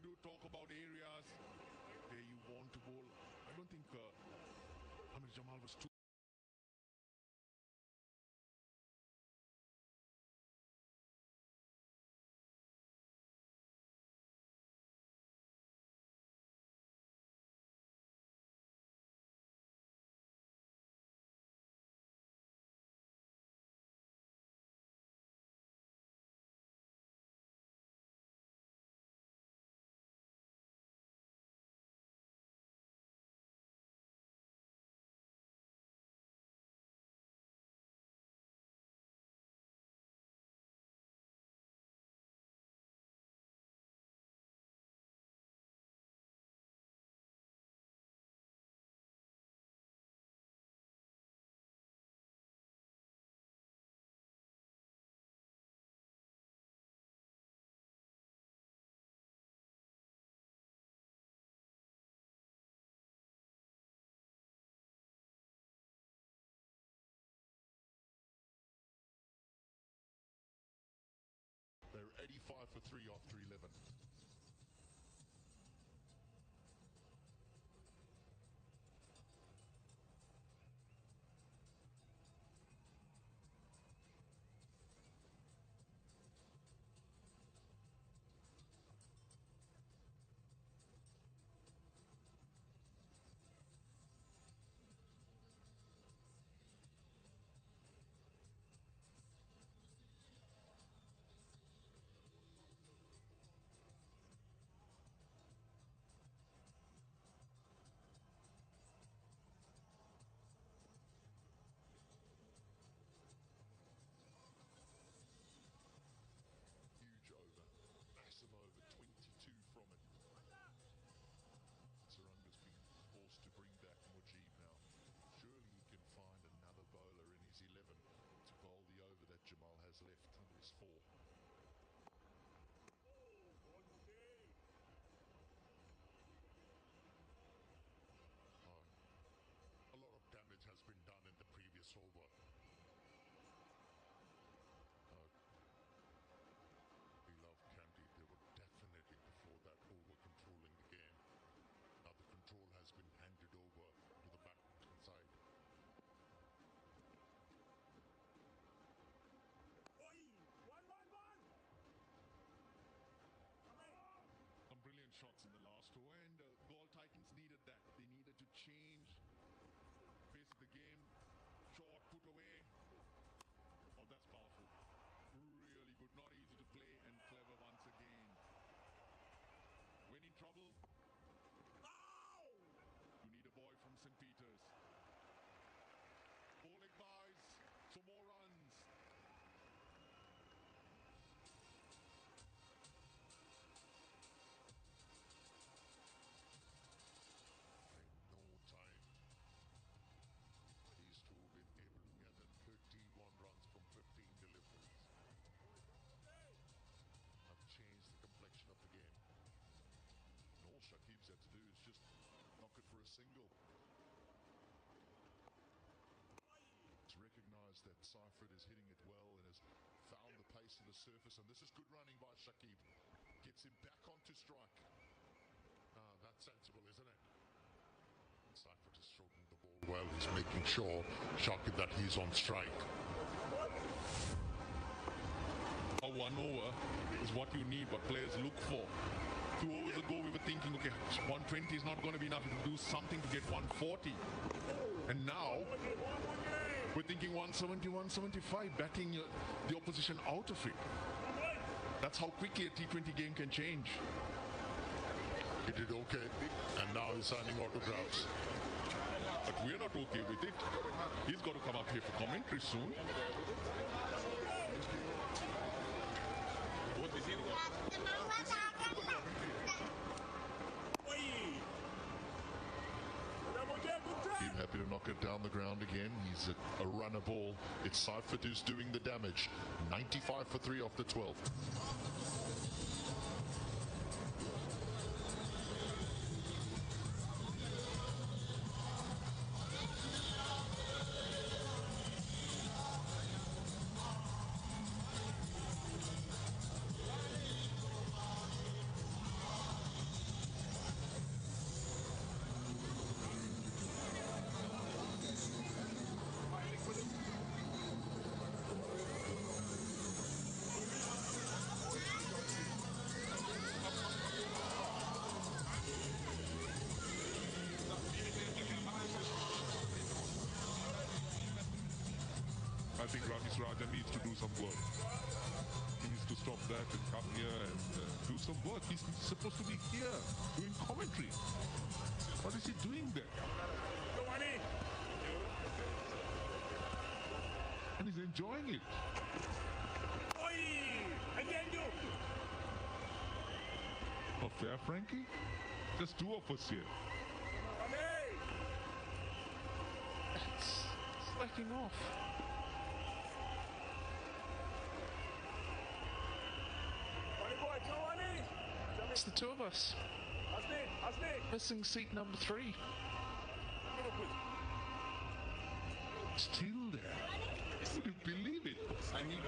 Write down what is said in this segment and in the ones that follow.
you do talk about areas where you want to bowl, I don't think Hamid Jamal was too. They're 85 for 3 after 11. Over, massive over, 22 from it. Saranga's been forced to bring back Mujib now. Surely he can find another bowler in his 11 to bowl the over that Jamal has left under his 4. A lot of damage has been done in the previous over. Love Candy, they were definitely before that over controlling the game. Now the control has been handed over to the Brampton side. Some brilliant shots in the last over, and Galle Titans needed that. They needed to change face of the game. Short, put away. Oh, that's powerful. Really good, not easy to play, and clever once again. When in trouble, you need a boy from St. Peter's. Bowling buys, some more runs. In no time, these two have been able to gather 31 runs from 15 deliveries. Have changed the complexion of the game. And all Shakib's had to do is just knock it for a single. It's recognised that Seifert is hitting it well and has found the pace of the surface, and this is good running by Shakib. Gets him back onto strike. That's sensible, isn't it? Seifert is stroking the ball well. He's making sure, Shakib, that he's on strike. A 1 over is what you need, what players look for. 2 overs ago, we were thinking, okay, 120 is not going to be enough to do something to get 140. And now, we're thinking 170, 175, batting the opposition out of it. That's how quickly a T20 game can change. He did okay, and now he's signing autographs. But we're not okay with it. He's got to come up here for commentary soon. He's happy to knock it down the ground again. He's a runner ball. It's Seifert who's doing the damage. 95 for 3 off the 12. think Ramesh Raja needs to do some work. He needs to stop that and come here and do some work. He's supposed to be here doing commentary. What is he doing there? And he's enjoying it. Oh, fair, Frankie? Just two of us here. It's slacking off. It's the two of us. Missing seat number 3. Still there. Can you believe it? I need.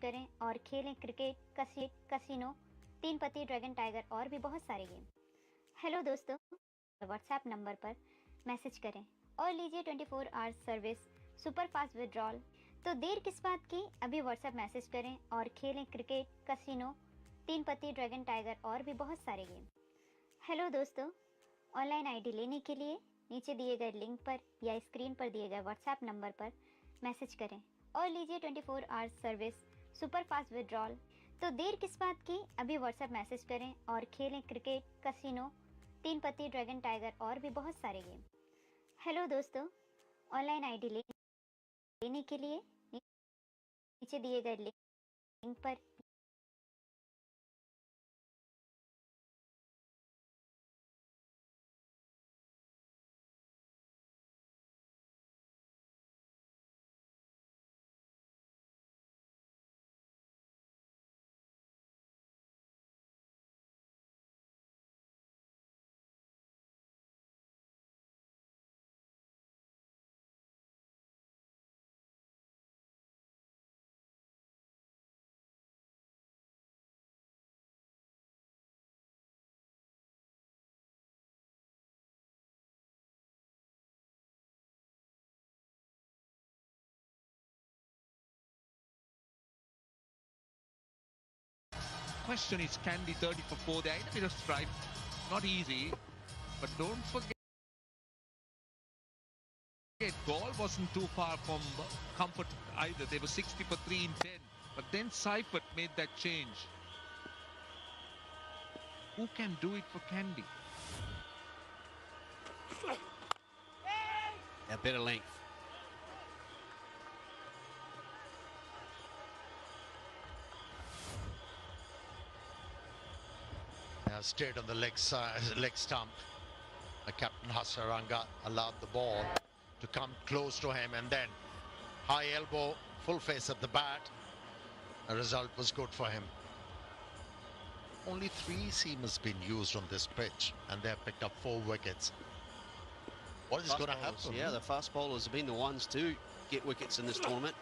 करें और खेलें cricket, casino, तीन पत्ती, dragon tiger और भी बहुत सारे game. Hello दोस्तों, व्हाट्सएप नंबर पर मैसेज करें और लीजिए 24 hours service, super fast withdrawal. तो देर किस बात की, अभी व्हाट्सएप मैसेज करें और खेलें क्रिकेट, कसिनो, तीन पत्ती, ड्रैगन टाइगर और भी बहुत सारे गेम। हेलो दोस्तों, ऑनलाइन आईडी लेने के लिए नीचे दिए गए लिंक पर या स्क्रीन पर दिए गए व्हाट्सएप नंबर पर मैसेज करें और लीजिए 24 hours service, super fast withdrawal. तो देर किस बात की, अभी व्हाट्सएप मैसेज करें और खेलें क्रिकेट, कसिनो, तीन पत्ती, ड्रैगन टाइगर और भी बहुत सारे गेम। हेलो दोस्तों, ऑनलाइन आईडी लेने के लिए नीचे दिए गए लिंक पर Question is, Candy 30 for 4 there, in a bit of stripe, not easy, but don't forget ball wasn't too far from comfort either. They were 60 for 3 in 10, but then Seifert made that change. Who can do it for Candy? A bit of length. Stayed on the leg stump. Captain Hasaranga allowed the ball to come close to him, and then high elbow, full face at the bat. The result was good for him. Only 3 seamers been used on this pitch, and they have picked up 4 wickets. What is going to happen? Yeah, the fast bowlers have been the ones to get wickets in this tournament.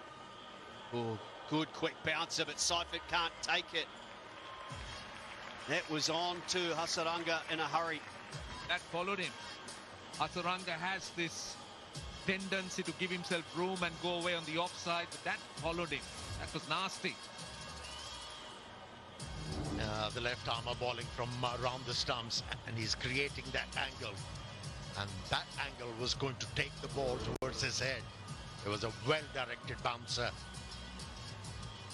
Oh, good quick bouncer, but Seifert can't take it. That was on to Hasaranga in a hurry. That followed him. Hasaranga has this tendency to give himself room and go away on the offside, but that followed him. That was nasty. The left armer bowling from around the stumps, and he's creating that angle. And that angle was going to take the ball towards his head. It was a well-directed bouncer.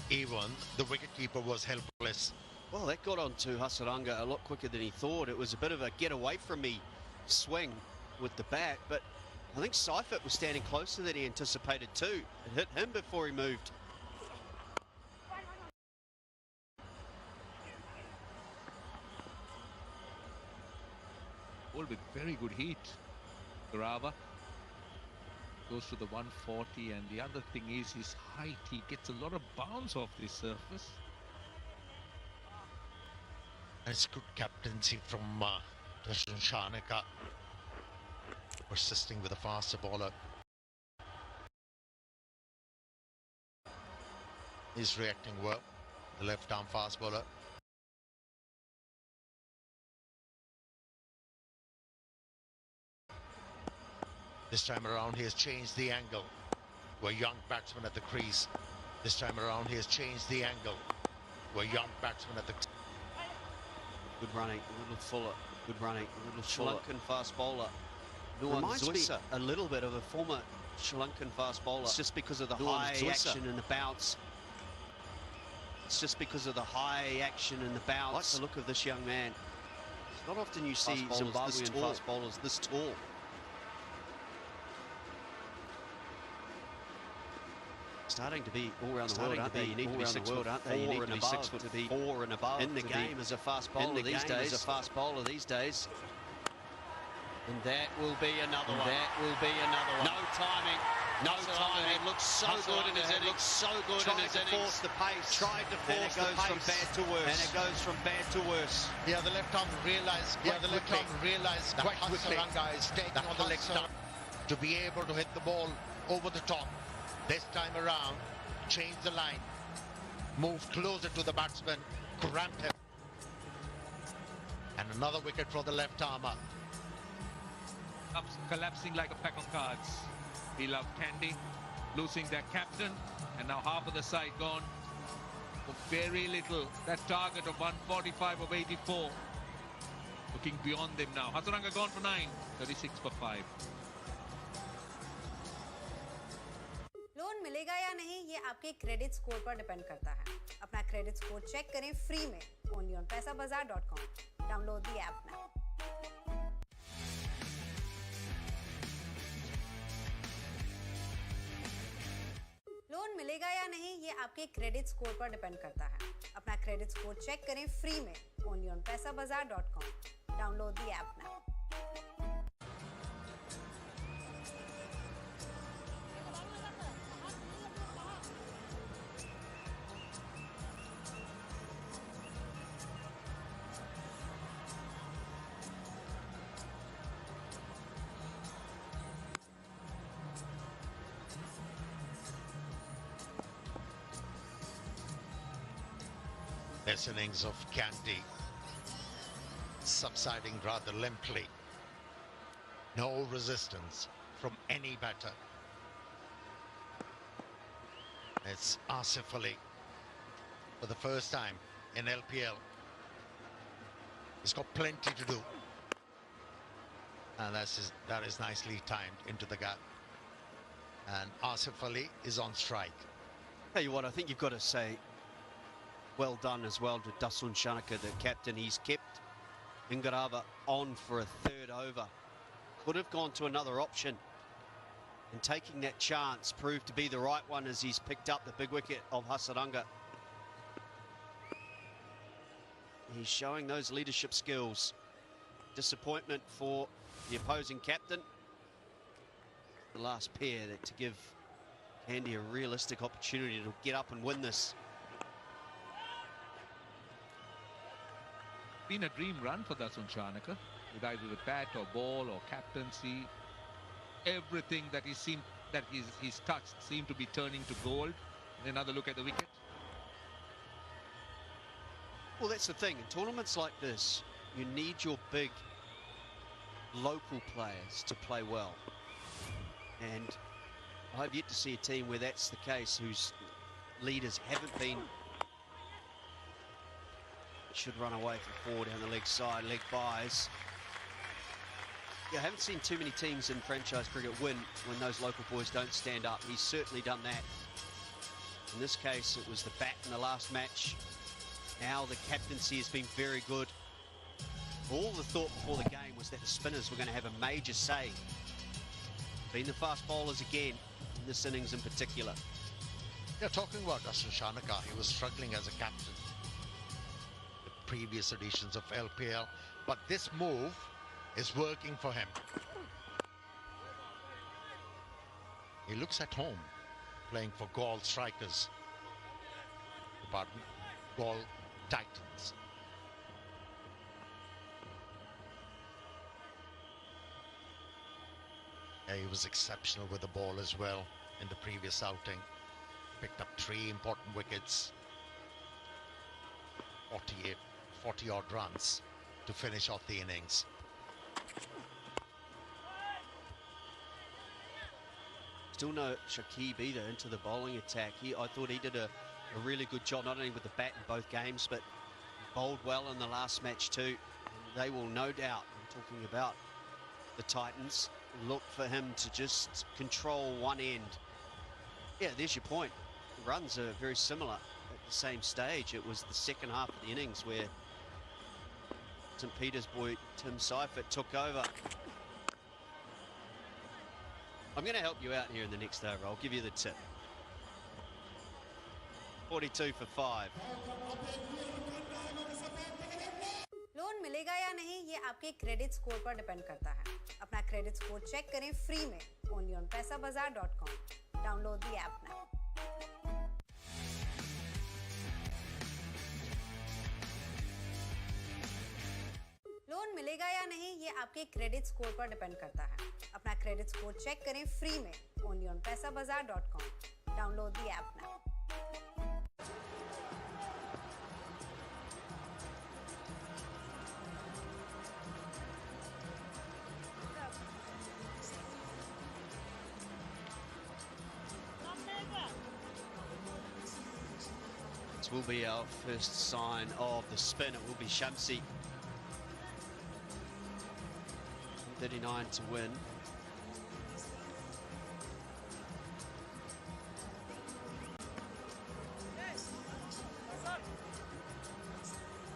Even the wicketkeeper was helpless. Well, that got on to Hasaranga a lot quicker than he thought. It was a bit of a get away from me swing with the bat, but I think Seifert was standing closer than he anticipated too. It hit him before he moved. Ball with very good heat. Garava goes to the 140, and the other thing is his height. He gets a lot of bounce off this surface. It's good captaincy from Darshan Shanaka, persisting with a faster bowler. He's reacting well, the left arm fast bowler. This time around, he has changed the angle. We're young batsman at the crease. This time around, he has changed the angle. We're young batsman at the... Good running, a little fuller. Good running, a little Sri Lankan fast bowler. Reminds me a little bit of a former Sri Lankan fast bowler. It's just because of the high action and the bounce. It's just because of the high action and the bounce. I like the look of this young man. It's not often you see Zimbabwean fast bowlers this tall. Starting to be all around the world, aren't they? You need to be 6 foot, aren't they? You need to be 6 foot 4 and above in the game as a fast bowler these days. As a fast bowler these days. And that will be another one. That will be another one. No timing. No timing. It looks so good in his innings. Looks so good in his innings. Force the pace. Tried to force the pace. From bad to worse. And it goes from bad to worse. Yeah, the left arm realised. The left arm realised that Hasaranga is taking on the leg stump to be able to hit the ball over the top. This time around, change the line, move closer to the batsman, cramp him. And another wicket for the left armer. Collapsing like a pack of cards. We love Candy losing their captain, and now half of the side gone for very little. That target of 145 of 84 looking beyond them now. Hasaranga gone for 9, 36 for 5. Loan मिलेगा या नहीं ये आपके credit score पर depend करता है। अपना credit score check करें फ्री में only on paisabazaar.com. Download the app now. Loan मिलेगा या नहीं ये आपके क्रेडिट स्कोर पर डिपेंड करता है। अपना क्रेडिट स्कोर चेक करें फ्री में only on paisabazaar.com. Download the app now. This innings of Candy subsiding rather limply. No resistance from any batter. It's Asif Ali for the first time in LPL. He's got plenty to do. And that is nicely timed into the gap. And Asif Ali is on strike. Tell you what, I think you've got to say well done as well to Dasun Shanaka, the captain. He's kept Ingarava on for a third over. Could have gone to another option. And taking that chance proved to be the right one as he's picked up the big wicket of Hasaranga. He's showing those leadership skills. Disappointment for the opposing captain. The last pair to give Candy a realistic opportunity to get up and win this. Been a dream run for Dasun Shanaka, with either the bat or ball or captaincy. Everything that he's touched seemed to be turning to gold. And another look at the wicket. Well, that's the thing. In tournaments like this, you need your big local players to play well. And I've yet to see a team where that's the case, whose leaders haven't been... Should run away for 4 down the leg side, leg buys. Yeah, I haven't seen too many teams in franchise cricket win when those local boys don't stand up. He's certainly done that. In this case, it was the bat in the last match. Now the captaincy has been very good. All the thought before the game was that the spinners were going to have a major say. Been the fast bowlers again, in this innings in particular. Yeah, talking about Dasun Shanaka, he was struggling as a captain. Previous editions of LPL, but this move is working for him. He looks at home playing for Gaul Strikers, pardon, Gaul Titans. Yeah, he was exceptional with the ball as well in the previous outing. Picked up 3 important wickets, 40-odd runs to finish off the innings. Still no Shakib either into the bowling attack. I thought he did a really good job, not only with the bat in both games, but bowled well in the last match too. And they will no doubt, I'm talking about the Titans, look for him to just control one end. Yeah, there's your point. The runs are very similar at the same stage. It was the second half of the innings where St. Peter's boy Tim Seifert took over. I'm going to help you out here in the next over. I'll give you the tip. 42 for 5. Loan मिलेगा या नहीं ये आपके credit score पर depend करता है। अपना credit score check करें फ्री में only on paisabazaar.com. Download the app now. Loan मिलेगा या नहीं ये आपके क्रेडिट स्कोर पर डिपेंड करता है। अपना क्रेडिट स्कोर चेक करें फ्री में only on paisabazaar.com. Download the app now. This will be our first sign of the spin. It will be Shamsi. 39 to win.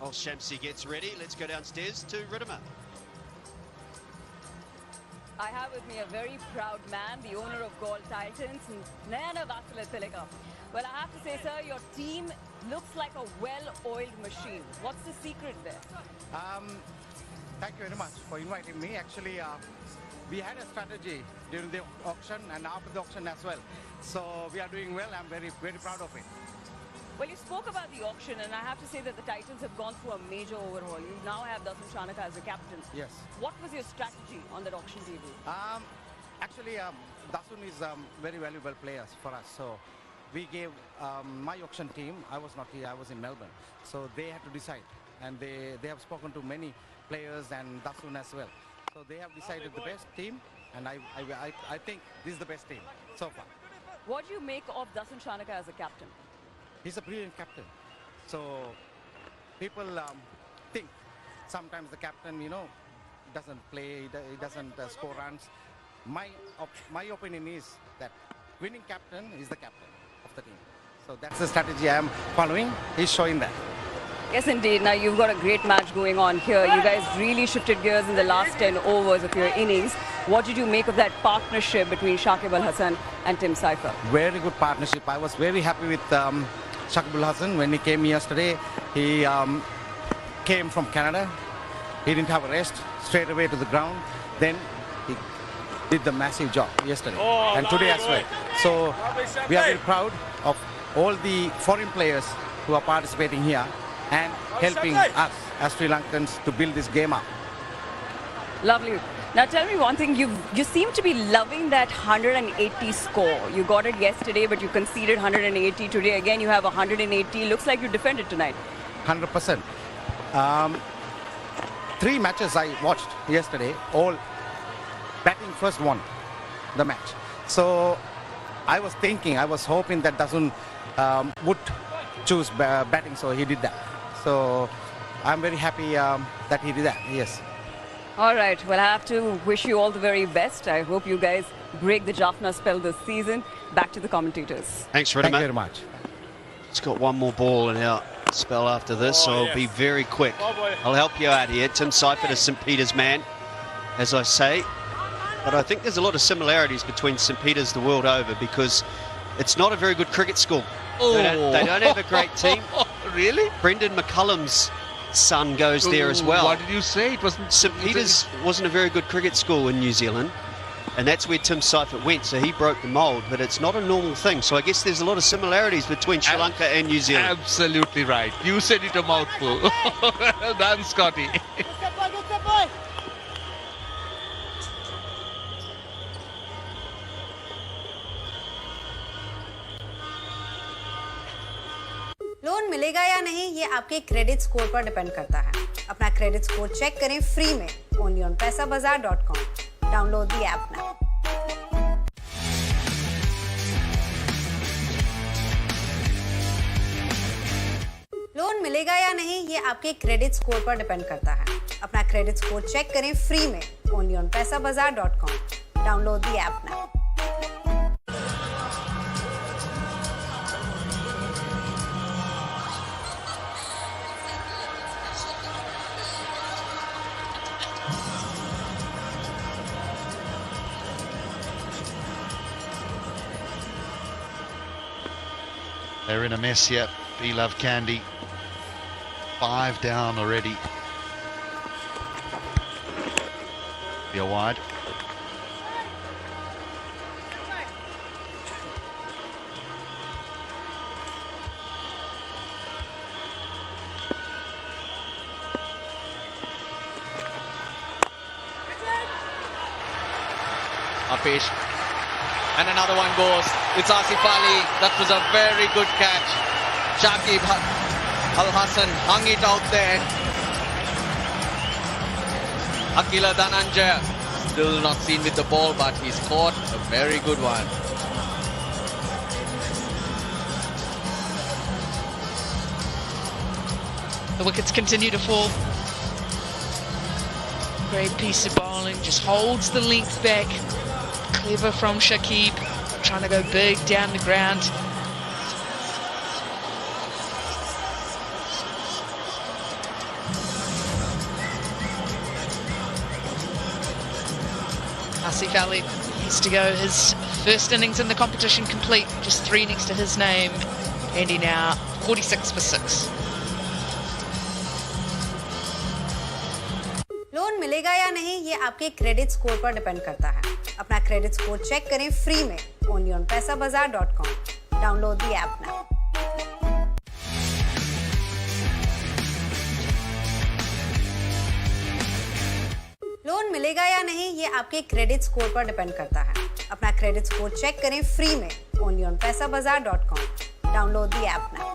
Oh, Shamsi gets ready. Let's go downstairs to Riddimer. I have with me a very proud man, the owner of Gold Titans, Nayana Vasalatilika. Well, I have to say, sir, your team looks like a well-oiled machine. What's the secret there? Thank you very much for inviting me. Actually, we had a strategy during the auction and after the auction as well. So we are doing well. I'm very, very proud of it. Well, you spoke about the auction, and I have to say that the Titans have gone through a major overhaul. You now have Dasun Chanaka as a captain. Yes. What was your strategy on that auction table? Actually, Dasun is very valuable players for us. So we gave my auction team. I was not here. I was in Melbourne. So they had to decide, and they have spoken to many players and Dasun as well. So they have decided the best team, and I think this is the best team so far. What do you make of Dasun Chanaka as a captain? He's a brilliant captain. So people think sometimes the captain, doesn't play, he doesn't score runs. My opinion is that winning captain is the captain of the team. So that's the strategy I am following. He's showing that. Yes, indeed. Now, you've got a great match going on here. You guys really shifted gears in the last 10 overs of your innings. What did you make of that partnership between Shakib Al-Hasan and Tim Seifert? Very good partnership. I was very happy with Shakib Al-Hasan when he came yesterday. He came from Canada. He didn't have a rest, straight away to the ground. Then he did the massive job yesterday and today as well. So we are very proud of all the foreign players who are participating here and helping us as Sri Lankans to build this game up. Lovely. Now tell me one thing, you seem to be loving that 180 score. You got it yesterday, but you conceded 180 today. Again, you have 180. Looks like you defended tonight. 100%. 3 matches I watched yesterday, all batting first won the match. So I was hoping that Dasun would choose batting, so he did that. So I'm very happy that he did that, yes. All right, well, I have to wish you all the very best. I hope you guys break the Jaffna spell this season. Back to the commentators. Thanks, Riddimer. Thank you very much. It's got one more ball in our spell after this, so I'll be very quick. I'll help you out here. Tim Seifert is St. Peter's man, as I say. But I think there's a lot of similarities between St. Peter's the world over because it's not a very good cricket school. They don't have a great team. Really? Brendan McCullum's son goes there as well. What did you say? It wasn't St. Peter's wasn't a very good cricket school in New Zealand, and that's where Tim Seifert went, so he broke the mould, but it's not a normal thing. So I guess there's a lot of similarities between Sri Lanka and New Zealand. Absolutely right. You said it a mouthful. Well done, Scotty. Loan मिलेगा या नहीं ये आपके credit score पर depend करता है। अपना credit score check करें फ्री में only on paisabazaar.com. Download the app now. Loan मिलेगा या नहीं ये आपके क्रेडिट स्कोर पर डिपेंड करता है। अपना क्रेडिट स्कोर चेक करें फ्री में only on paisabazar.com। Download the app now. They're in a mess here. Be Love Candy. 5 down already. Be a wide. Apesh. And another one goes. It's Asif Ali. That was a very good catch. Shakib Al Hassan hung it out there. Akila Dhananjaya still not seen with the ball, but he's caught a very good one. The wickets continue to fall. Great piece of bowling, just holds the length back. Clever from Shakib, trying to go big down the ground. Asif Ali needs to go his first innings in the competition complete, just 3 next to his name, and he now 46 for 6. Loan मिलेगा या नहीं ये आपके credit score पर depend करता है। अपना credit score check करें फ्री में only on paisabazar.com। Download the app now. Loan मिलेगा या नहीं ये आपके क्रेडिट स्कोर पर डिपेंड करता है। अपना क्रेडिट स्कोर चेक करें फ्री में only on paisabazar.com। Download the app now.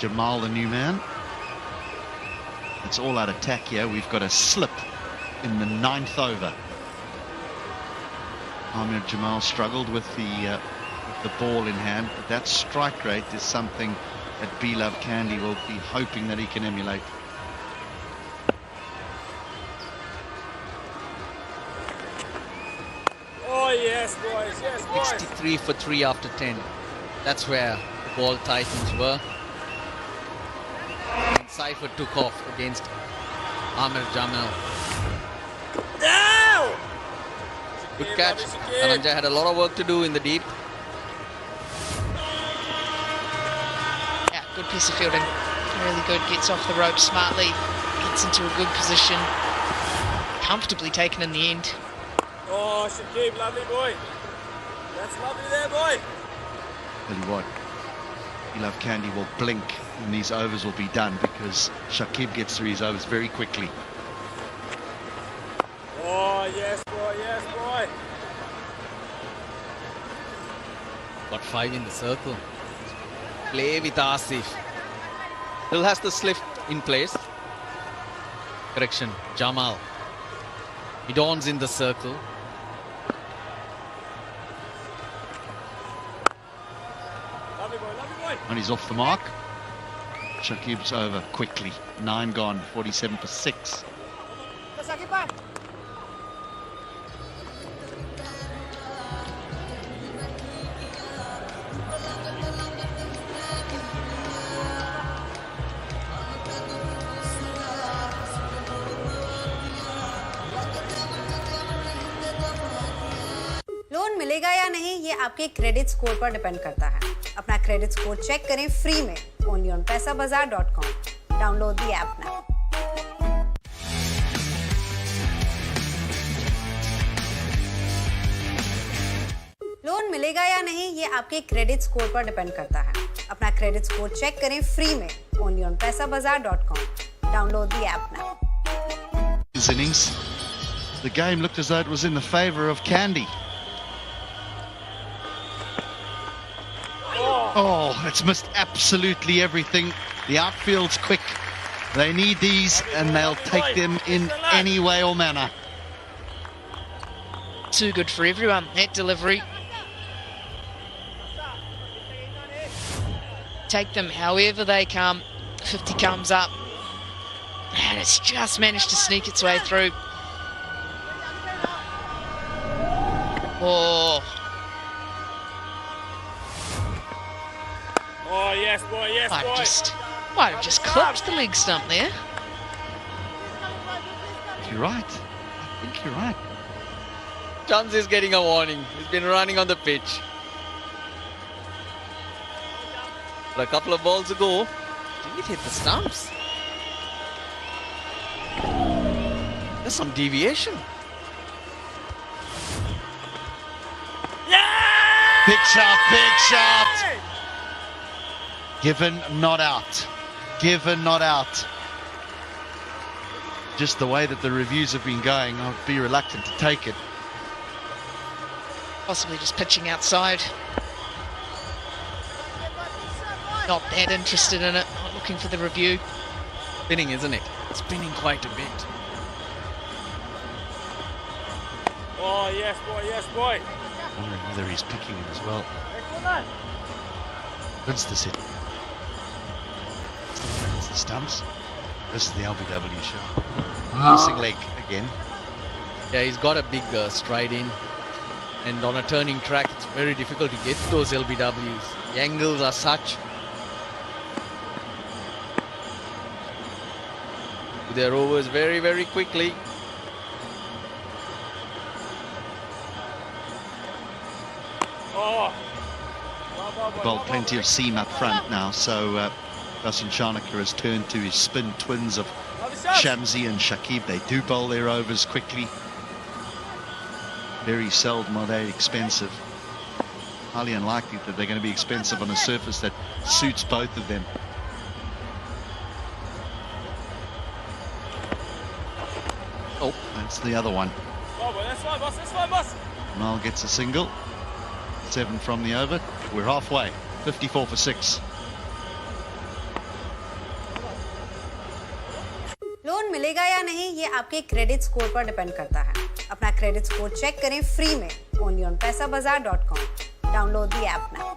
Jamal, the new man. It's all out attack here. We've got a slip in the 9th over. Ahmed Jamal struggled with the ball in hand, but that strike rate is something that Be Love Candy will be hoping that he can emulate. Oh yes, boys, yes, boys. 63 for 3 after 10. That's where the ball titans were. Seifert took off against Amir Jamal. Good catch. Dhananjay had a lot of work to do in the deep. Yeah, good piece of fielding. Really good. Gets off the rope smartly. Gets into a good position. Comfortably taken in the end. Oh, Shakib, lovely boy. That's lovely there, boy. Tell you what, Ilav Candy will blink and these overs will be done because Shakib gets through his overs very quickly. Oh, yes, boy, yes, boy. Got 5 in the circle. Play with Asif. Still has the slip in place. Correction, Jamal. Idon's in the circle. Lovely boy, lovely boy. And he's off the mark. Shakib's over quickly. 9 gone, 47 for 6. Loan मिलेगा या नहीं ये आपके credit score पर depend करता है। अपना credit score check करें फ्री में only on paisa.com। Download the app now. Loan मिलेगा या नहीं ये आपके क्रेडिट स्कोर पर डिपेंड करता है। अपना क्रेडिट स्कोर चेक करें फ्री में only on paisa.com। Download the app now. His innings, the game looked as though it was in the favour of Candy. Oh, it's missed absolutely everything. The outfield's quick. They need these and they'll take them in any way or manner. Too good for everyone, that delivery. Take them however they come. 50 comes up. And it's just managed to sneak its way through. Oh. Oh, yes, boy, yes, boy. Might have just clipped the leg stump there. You're right. I think you're right. Chance is getting a warning. He's been running on the pitch. But a couple of balls ago, did it hit the stumps? There's some deviation. Yeah! Big shot, big shot. Given, not out. Given, not out. Just the way that the reviews have been going, I'd be reluctant to take it. Possibly just pitching outside. Not that interested in it. Not looking for the review. Spinning, isn't it? Spinning quite a bit. Oh, yes, boy, yes, boy. Wondering whether he's picking it as well. What's this hit? It's the stumps. This is the LBW show. Passing leg again. Yeah, he's got a big stride in. And on a turning track, it's very difficult to get those LBWs. The angles are such. They're overs very, very quickly. Bowled plenty of seam up front now, so Basin Shanaka has turned to his spin twins of Shamsi and Shakib. They do bowl their overs quickly. Very seldom are they expensive. Highly unlikely that they're going to be expensive on a surface that suits both of them. Oh, that's the other one. That's fine, boss. That's fine, boss. Mal gets a single. 7 from the over. We're halfway. 54 for 6. Loan मिलेगा या नहीं ये आपके credit score पर depend करता है। अपना credit score check करें फ्री में only on paisa.com। Download the app now.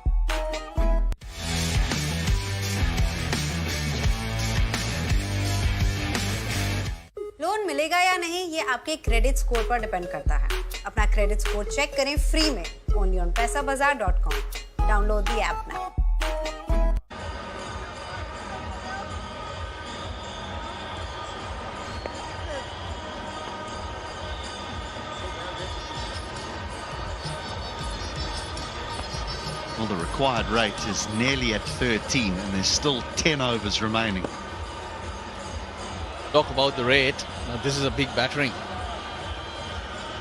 Loan मिलेगा या नहीं ये आपके क्रेडिट स्कोर पर डिपेंड करता है। अपना क्रेडिट स्कोर चेक करें फ्री में only on paisa.com। Download the app now. Well, the required rate is nearly at 13, and there's still 10 overs remaining. Talk about the rate. Now, this is a big battering.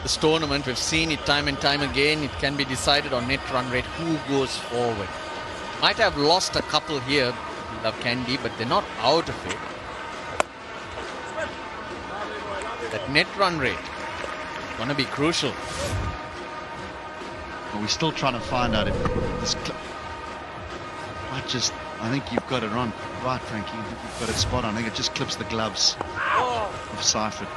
This tournament, we've seen it time and time again. It can be decided on net run rate, who goes forward. Might have lost a couple here, Love Candy, but they're not out of it. That net run rate is going to be crucial. Well, we're still trying to find out if this I think you've got it on. Right, Frankie. I think you've got it spot on. I think it just clips the gloves of Seifert.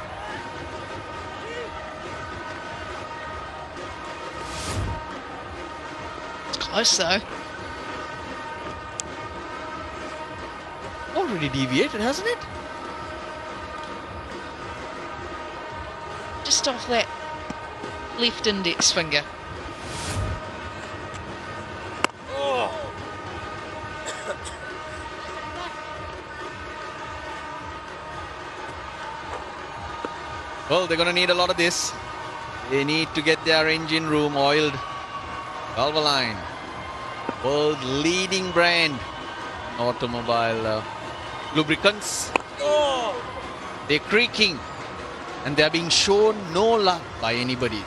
It's close though. Already deviated, hasn't it? Just off that left index finger. Well, they're going to need a lot of this. They need to get their engine room oiled. Valvoline, world leading brand automobile lubricants. They're creaking and they're being shown no love by anybody.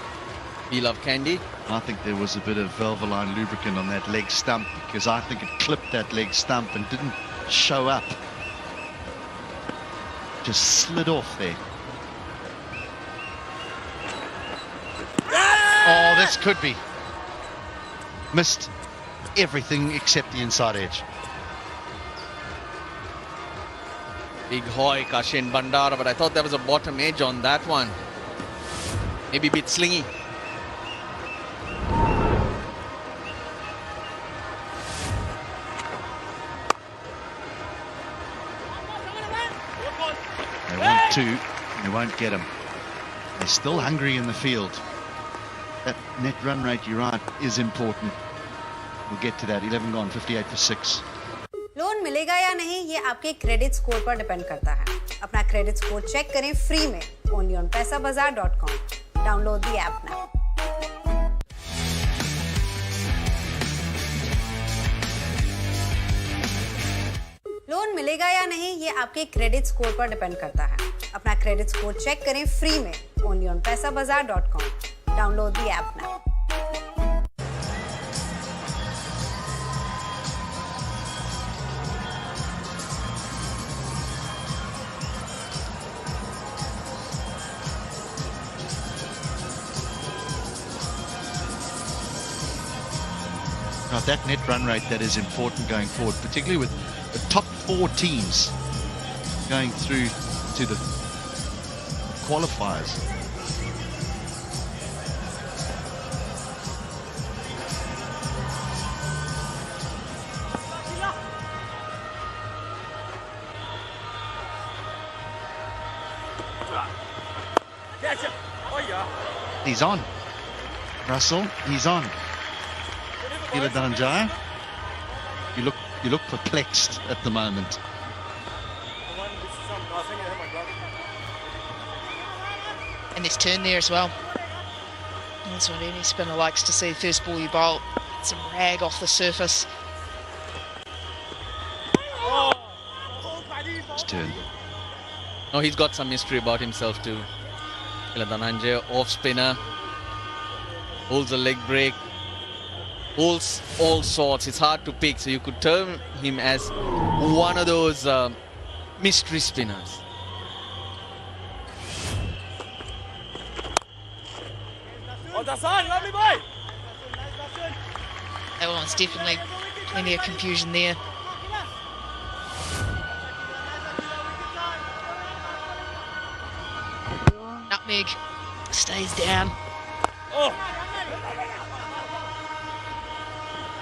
We Love Candy. I think there was a bit of Valvoline lubricant on that leg stump, because I think it clipped that leg stump and didn't show up. Just slid off there. Oh, this could be. Missed everything except the inside edge. Big hoy, Kashin Bandara, but I thought there was a bottom edge on that one. Maybe a bit slingy. They want to, they won't get them. They're still hungry in the field. That net run rate, you're right, is important. We'll get to that. 11 gone, 58 for 6. Loan मिलेगा या नहीं ये आपके credit score पर depend करता है। अपना credit score check करें फ्री में only on paisabazar.com. Download the app now. Loan मिलेगा या नहीं ये आपके क्रेडिट स्कोर पर डिपेंड करता है। अपना क्रेडिट स्कोर चेक करें फ्री में only on paisabazar.com. Download the app now. Now, that net run rate, that is important going forward, particularly with the top 4 teams going through to the qualifiers. He's on. Russell, he's on. Danjaya, you look perplexed at the moment. And this turn there as well. That's what any spinner likes to see. First ball you bowl, some rag off the surface. His turn. No, he's got some mystery about himself too. Danjaya, off spinner, holds a leg break. Holds all sorts. It's hard to pick, so you could term him as one of those mystery spinners. That one's definitely plenty of confusion there. Nutmeg stays down.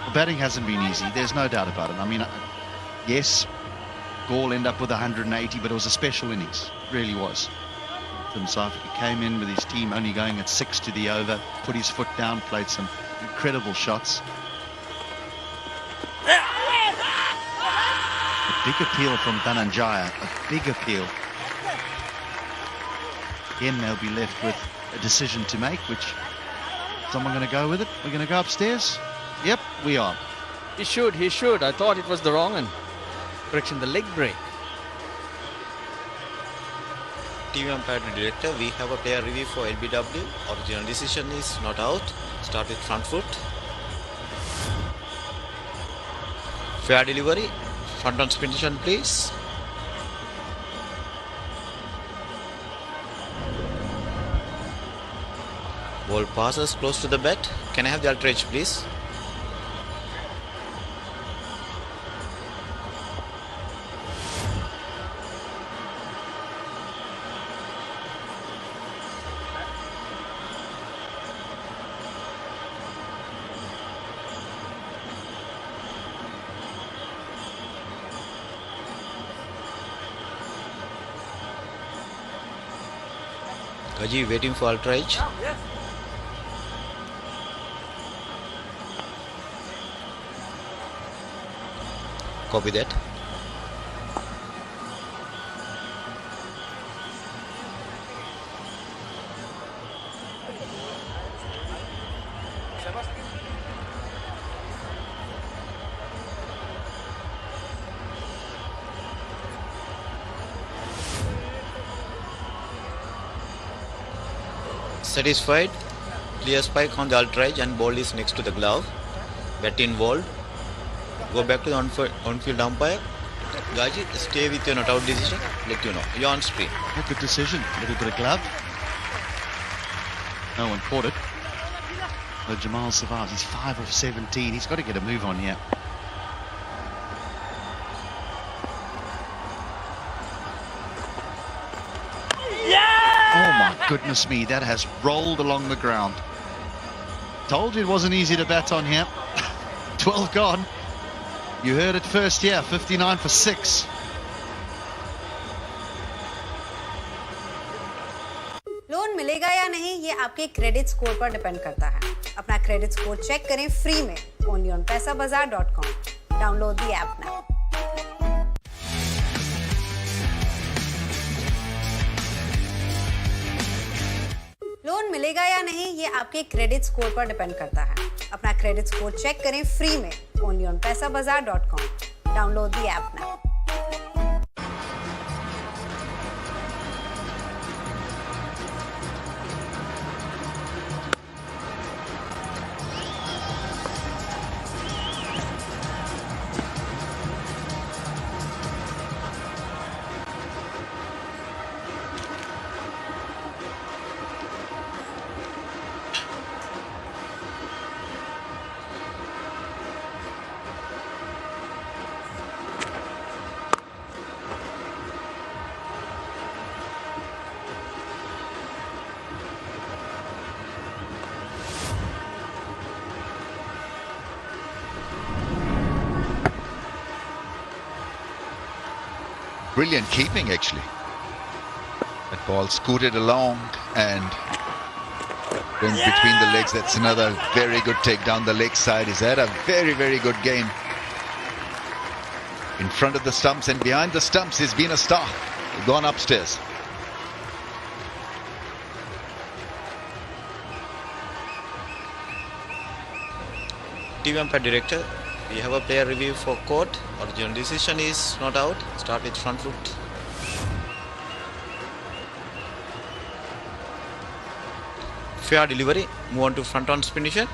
The batting hasn't been easy, there's no doubt about it. I mean, yes, Gaul ended up with 180, but it was a special innings, it really was. Tim Seifert came in with his team only going at 6 to the over, put his foot down, played some incredible shots. A big appeal from Dhananjaya, a big appeal. Again, they'll be left with a decision to make, which, someone going to go with it? We're going to go upstairs? Yep, we are. He should. I thought it was the wrong one. Correction, the leg break. TV umpire director, we have a player review for LBW. Original decision is not out. Start with front foot. Fair delivery. Front on spin position, please. Ball passes close to the bat. Can I have the outrage, please? Kaji waiting for outrage. Copy that. Satisfied. Clear spike on the outrage and ball is next to the glove. Bat involved. Go back to the on-field umpire. Gaji, stay with your not out decision. Let you know. You're on screen. A good decision. A little bit of glove. No one caught it. So Jamal survives. He's 5 of 17. He's got to get a move on here. Oh my goodness me, that has rolled along the ground. Told you it wasn't easy to bat on here. 12 gone. You heard it first here, 59 for 6. Loan मिलेगा या नहीं ये आपके credit score पर depend करता है। अपना credit score check करें फ्री में only on paisabazar.com. Download the app now. Loan मिलेगा या नहीं ये आपके क्रेडिट स्कोर पर डिपेंड करता है। अपना क्रेडिट स्कोर चेक करें फ्री में only on paisabazar.com. Download the app now. Brilliant keeping, actually. That ball scooted along and went between the legs. That's another very good take down the leg side. He's had a very, very good game. In front of the stumps and behind the stumps, he's been a star. He's gone upstairs. TV umpire director, we have a player review for court. Original decision is not out. Start with front foot. Fair delivery. Move on to front on spin position.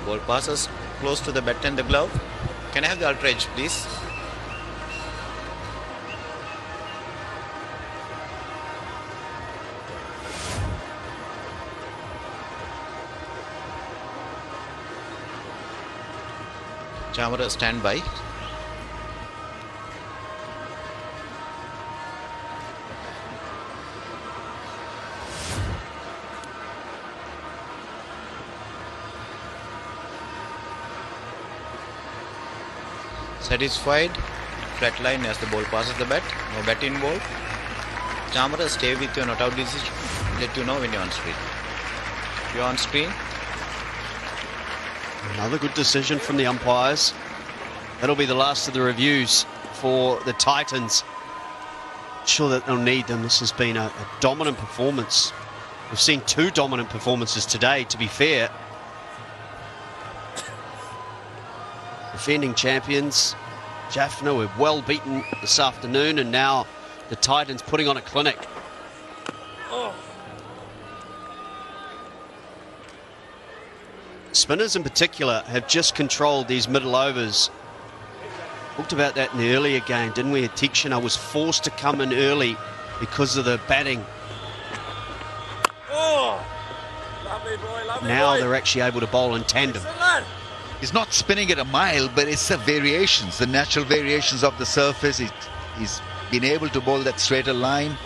Ball passes close to the bat and the glove. Can I have the outrage, please? Camera stand by. Satisfied. Flat line as the ball passes the bat. No bat involved. Camera stay with your not out decision. Let you know when you're on screen. You're on screen. Another good decision from the umpires. That'll be the last of the reviews for the Titans. Sure that they'll need them. This has been a dominant performance We've seen 2 dominant performances today, to be fair. Defending champions, Jaffna were well beaten this afternoon, and now the Titans putting on a clinic. Spinners in particular have just controlled these middle overs. Talked about that in the earlier game, didn't we? Tikshana was forced to come in early because of the batting. Lovely boy, lovely Now boy. they're actually able to bowl in tandem. He's not spinning it a mile, but it's the variations, the natural variations of the surface. He's been able to bowl that straighter line.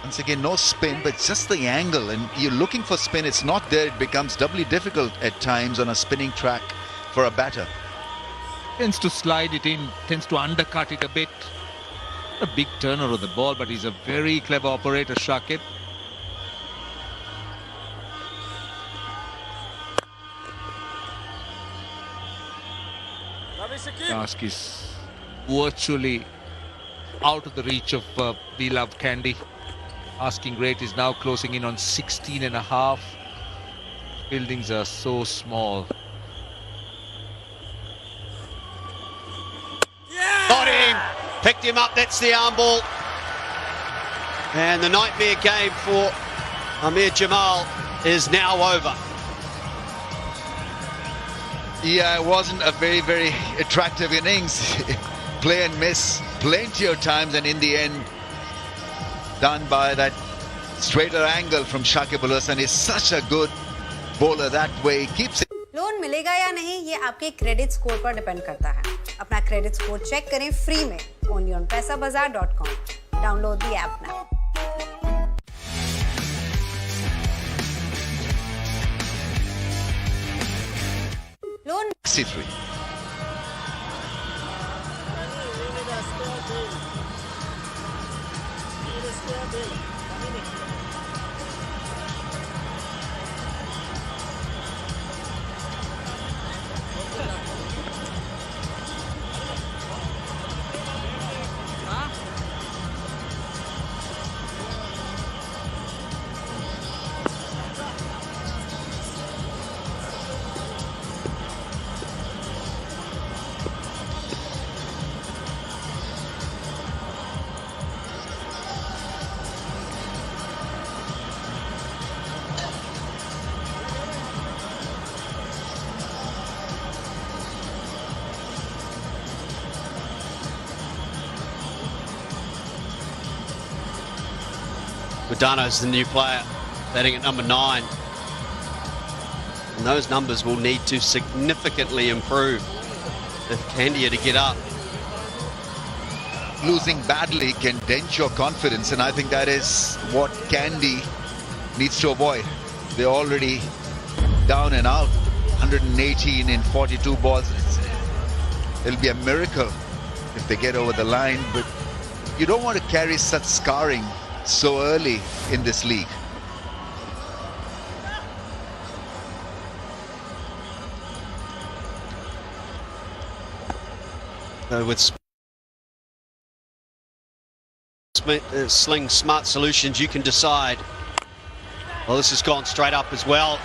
Once again, no spin, but just the angle. And you're looking for spin, it's not there. It becomes doubly difficult at times on a spinning track for a batter. Tends to slide it in, tends to undercut it a bit. A big turner of the ball, but he's a very clever operator, Shakib. Task is virtually out of the reach of We Love Candy. Asking rate is now closing in on 16.5. Buildings are so small. Got him! Picked him up, that's the arm ball. And the nightmare game for Amir Jamal is now over. Yeah, it wasn't a very, very attractive innings. Play and miss plenty of times, and in the end, done by that straighter angle from Shakib Al Hasan. Is such a good bowler that way. He keeps it. Loan मिलेगा या नहीं ये आपके credit score पर depend करता है। अपना credit score check करें फ्री में only on paisabazar.com. Download the app now. Loan 63. Guadano's the new player, batting at number 9. And those numbers will need to significantly improve if Candy are to get up. Losing badly can dent your confidence, and I think that is what Candy needs to avoid. They're already down and out. 118 in 42 balls. It'll be a miracle if they get over the line, but you don't want to carry such scarring so early in this league. With Sling Smart Solutions, you can decide. Well, this has gone straight up as well.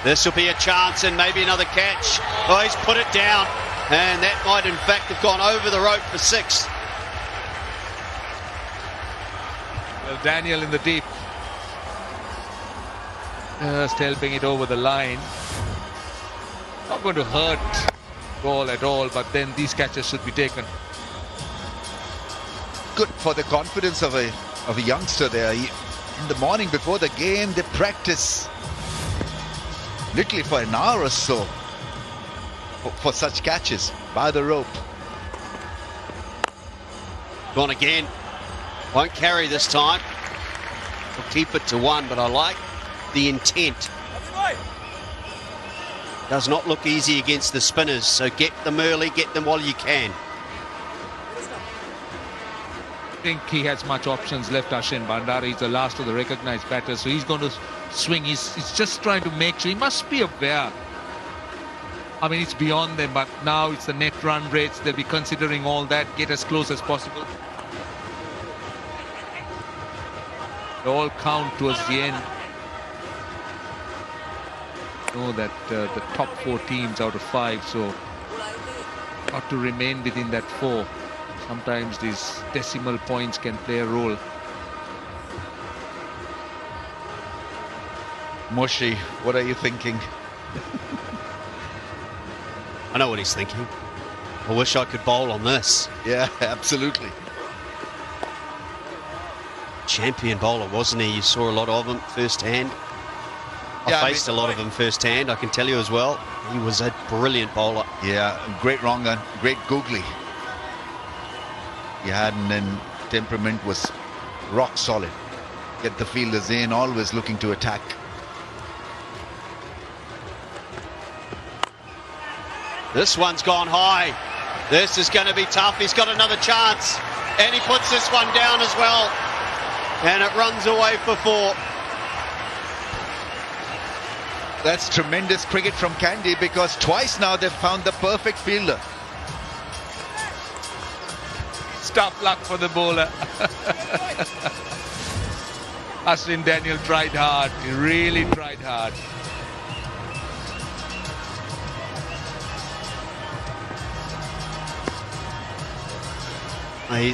This will be a chance and maybe another catch. Oh, he's put it down, and that might in fact have gone over the rope for 6. Well, Daniel in the deep. Just helping it over the line. Not going to hurt ball at all, but then these catches should be taken. Good for the confidence of a youngster there. In the morning before the game, they practice literally for an hour or so for such catches by the rope. Gone again. Won't carry this time. We'll keep it to 1, but I like the intent. Does not look easy against the spinners, so get them early, get them while you can. I think he has much options left, Ashin Bandara. He's the last of the recognised batters, so he's going to swing. He's just trying to make sure. He must be aware. I mean, it's beyond them, but now it's the net run rates. They'll be considering all that. Get as close as possible. They all count towards the end. Know that the top 4 teams out of 5, so got to remain within that 4. Sometimes these decimal points can play a role. Moshi, what are you thinking? I know what he's thinking. I wish I could bowl on this. Yeah, absolutely. Champion bowler, wasn't he? You saw a lot of him firsthand. I faced a lot of them firsthand, I can tell you as well. He was a brilliant bowler. Yeah, great wrong and great googly. He had and then temperament was rock solid. Get the fielders in, always looking to attack. This one's gone high. This is going to be tough. He's got another chance. And he puts this one down as well. And it runs away for 4. That's tremendous cricket from Candy, because twice now they've found the perfect fielder. Tough luck for the bowler. Ashwin Daniel tried hard. He really tried hard.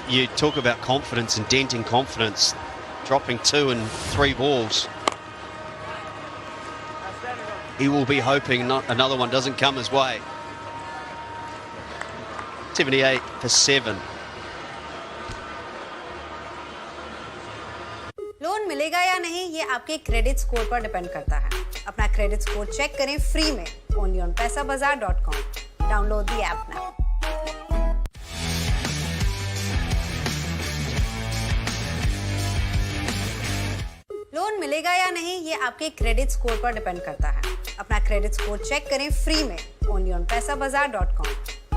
You talk about confidence and denting confidence. Dropping 2 and 3 balls. He will be hoping another one doesn't come his way. 78 for 7. Loan मिलेगा या नहीं ये आपके credit score पर depend करता है। अपना credit score check करें फ्री में only on paisabazar.com. Download the app now. Loan मिलेगा या नहीं ये आपके क्रेडिट स्कोर पर डिपेंड करता है। अपना क्रेडिट स्कोर चेक करें फ्री में only on paisabazar.com.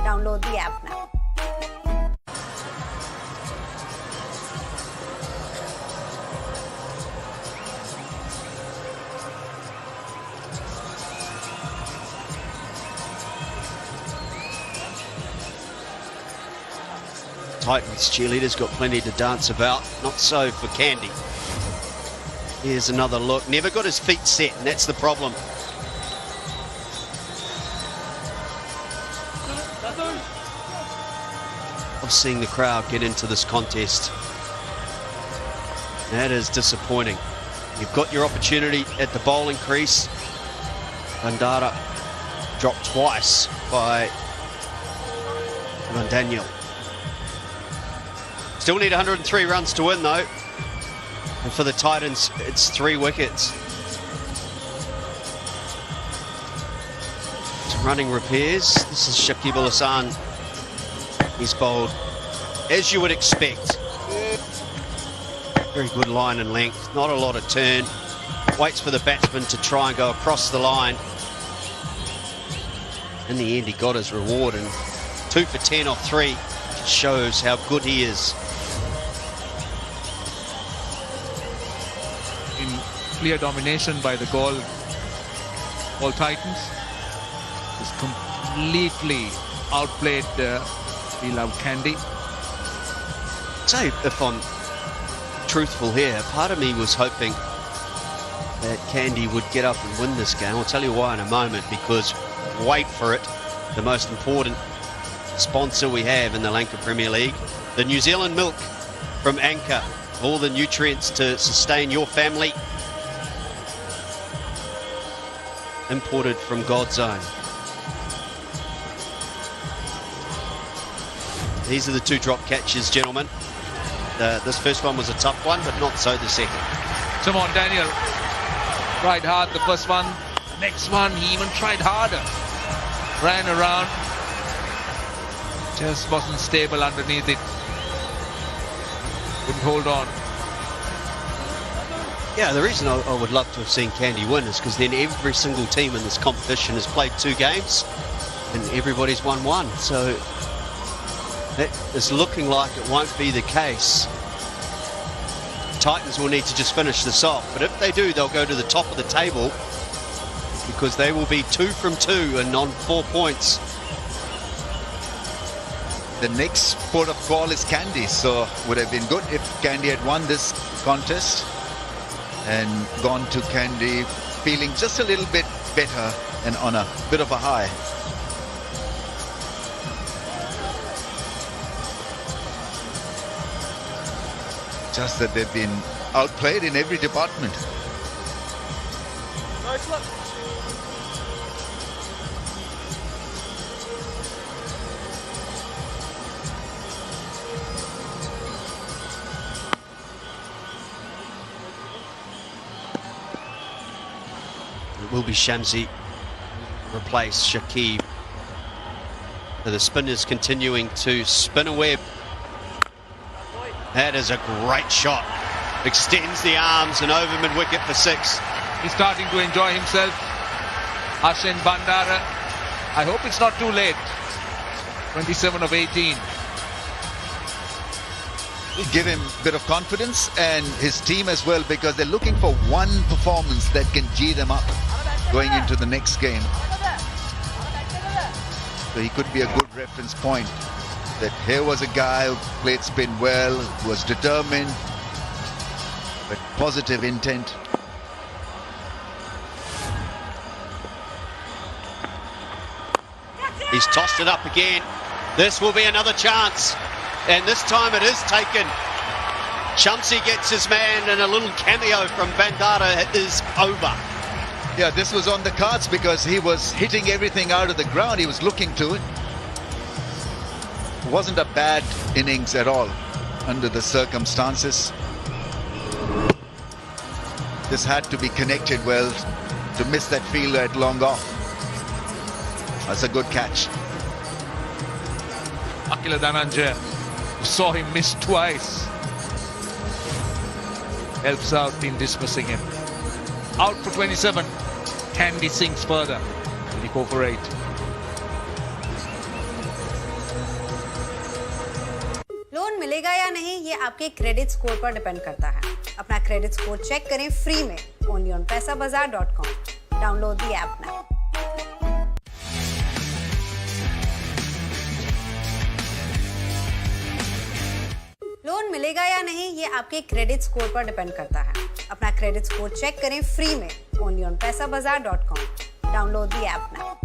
Download the app now. Titans cheerleaders got plenty to dance about. Not so for Candy. Here's another look. Never got his feet set, and that's the problem. Of seeing the crowd get into this contest. That is disappointing. You've got your opportunity at the bowling crease. Bandara dropped twice by Daniel. Still need 103 runs to win though. And for the Titans, it's 3 wickets. Some running repairs. This is Shakib al-Hassan. He's bowled as you would expect. Very good line and length. Not a lot of turn. Waits for the batsman to try and go across the line. In the end, he got his reward, and 2 for 10 off 3 shows how good he is. In clear domination by the Gaul Titans. Just completely outplayed We Love Candy. So if I'm truthful here, part of me was hoping that Candy would get up and win this game. I'll tell you why in a moment, because wait for it, the most important sponsor we have in the Lanka Premier League, the New Zealand milk from Anchor. All the nutrients to sustain your family. Imported from God's own. These are the 2 drop catches, gentlemen. This first one was a tough one, but not so the second. Come on, Daniel. Tried hard the first one. Next one, he even tried harder. Ran around. Just wasn't stable underneath it. Couldn't hold on. Yeah, the reason I would love to have seen Candy win is because then every single team in this competition has played 2 games and everybody's won 1. So that is looking like it won't be the case. Titans will need to just finish this off, but if they do, they'll go to the top of the table because they will be 2 from 2 and on 4 points. The next port of call is Candy, so would have been good if Candy had won this contest. and gone to Candy feeling just a little bit better and on a bit of a high. Just that they've been outplayed in every department. Nice look. It will be Shamsi replace Shakib. So the spinners continuing to spin a web. That is a great shot. Extends the arms and over mid-wicket for 6. He's starting to enjoy himself. Ashen Bandara. I hope it's not too late. 27 of 18. Give him a bit of confidence and his team as well, because they're looking for one performance that can gee them up going into the next game. So he could be a good reference point, that here was a guy who played spin well, was determined, but positive intent. He's tossed it up again. This will be another chance. And this time it is taken. Shamsi gets his man, and a little cameo from Bandara is over. Yeah, this was on the cards because he was hitting everything out of the ground. He was looking to it. It wasn't a bad innings at all under the circumstances. This had to be connected well to miss that fielder at long off. That's a good catch. Akila Dhananjaya, saw him miss twice. Helps out in dismissing him. Out for 27. Candy sinks further. 24 for 8. Loan मिलेगा या नहीं ये आपके credit score पर depend करता है। अपना credit score check करें फ्री में only on paisabazar.com. Download the app now. Loan मिलेगा या नहीं ये आपके क्रेडिट स्कोर पर डिपेंड करता है। अपना क्रेडिट स्कोर चेक करें फ्री में only on paisabazar.com. Download the app now.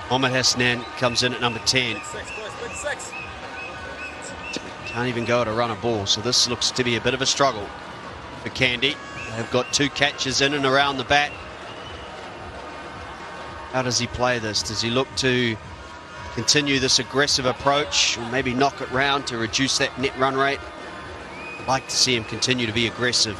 Mohammad Hasnan comes in at number 10. Can't even go at a run of ball, so this looks to be a bit of a struggle for Candy. They've got 2 catches in and around the bat. How does he play this? Does he look to continue this aggressive approach, or maybe knock it round to reduce that net run rate? I'd like to see him continue to be aggressive.